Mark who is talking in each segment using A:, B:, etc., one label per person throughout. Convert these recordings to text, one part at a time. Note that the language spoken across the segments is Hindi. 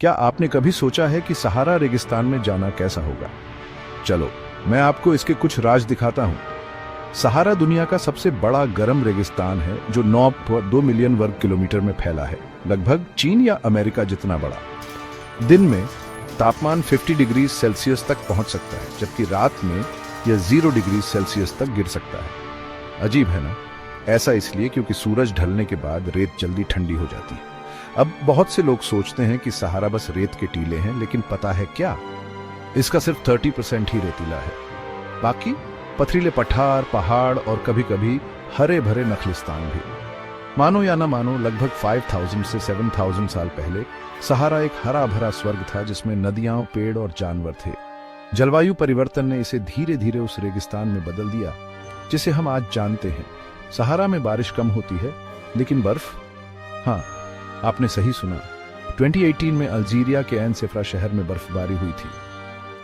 A: क्या आपने कभी सोचा है कि सहारा रेगिस्तान में जाना कैसा होगा? चलो, मैं आपको इसके कुछ राज दिखाता हूं। सहारा दुनिया का सबसे बड़ा गर्म रेगिस्तान है जो 9.2 मिलियन वर्ग किलोमीटर में फैला है, लगभग चीन या अमेरिका जितना बड़ा। दिन में तापमान 50 डिग्री सेल्सियस तक पहुंच सकता है, जबकि रात में यह 0 डिग्री सेल्सियस तक गिर सकता है। अजीब है ना? ऐसा इसलिए क्योंकि सूरज ढलने के बाद रेत जल्दी ठंडी हो जाती है। अब बहुत से लोग सोचते हैं कि सहारा बस रेत के टीले हैं, लेकिन पता है क्या? इसका सिर्फ 30% ही रेतीला है। बाकी पथरीले पठार, पहाड़ और कभी कभी हरे भरे नखलिस्तान भी। मानो या ना मानो, लगभग 5000 से 7000 साल पहले सहारा एक हरा भरा स्वर्ग था जिसमें नदियां, पेड़ और जानवर थे। जलवायु परिवर्तन ने इसे धीरे धीरे उस रेगिस्तान में बदल दिया जिसे हम आज जानते हैं। सहारा में बारिश कम होती है, लेकिन बर्फ? हाँ, आपने सही सुना। 2018 में अल्जीरिया के एन सेफ्रा शहर में बर्फबारी हुई थी।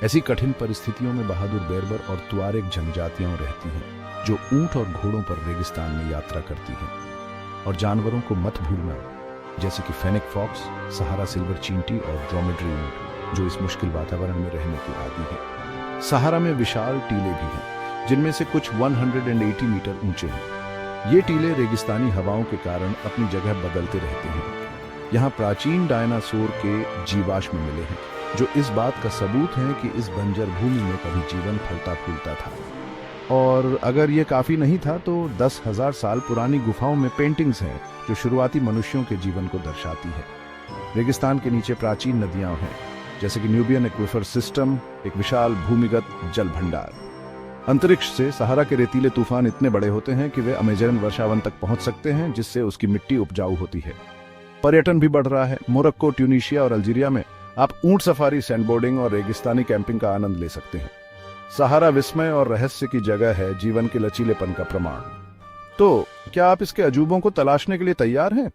A: ऐसी कठिन परिस्थितियों में बहादुर बेरबर और तुआरेग जनजातियां रहती हैं, जो ऊंट और घोड़ों पर रेगिस्तान में यात्रा करती हैं। और जानवरों को मत भूलना, जैसे कि फेनिक फॉक्स, सहारा सिल्वर चींटी और ड्रोमेड्री ऊंट, जो इस मुश्किल वातावरण में रहने की आदी है। सहारा में विशाल टीले भी हैं, जिनमें से कुछ 180 मीटर ऊंचे हैं। ये टीले रेगिस्तानी हवाओं के कारण अपनी जगह बदलते रहते हैं। यहाँ प्राचीन डायनासोर के जीवाश्म मिले हैं, जो इस बात का सबूत है कि इस बंजर भूमि में कभी जीवन फलता फूलता था। और अगर ये काफी नहीं था तो 10,000 साल पुरानी गुफाओं में पेंटिंग्स हैं जो शुरुआती मनुष्यों के जीवन को दर्शाती है। रेगिस्तान के नीचे प्राचीन नदियां हैं, जैसे कि न्यूबियन एक्विफर सिस्टम, एक विशाल भूमिगत जल भंडार। अंतरिक्ष से सहारा के रेतीले तूफान इतने बड़े होते हैं कि वे अमेजन वर्षावन तक पहुंच सकते हैं, जिससे उसकी मिट्टी उपजाऊ होती है। पर्यटन भी बढ़ रहा है। मोरक्को, ट्यूनीशिया और अल्जीरिया में आप ऊंट सफारी, सैंडबोर्डिंग और रेगिस्तानी कैंपिंग का आनंद ले सकते हैं। सहारा विस्मय और रहस्य की जगह है, जीवन के लचीलेपन का प्रमाण। तो क्या आप इसके अजूबों को तलाशने के लिए तैयार हैं?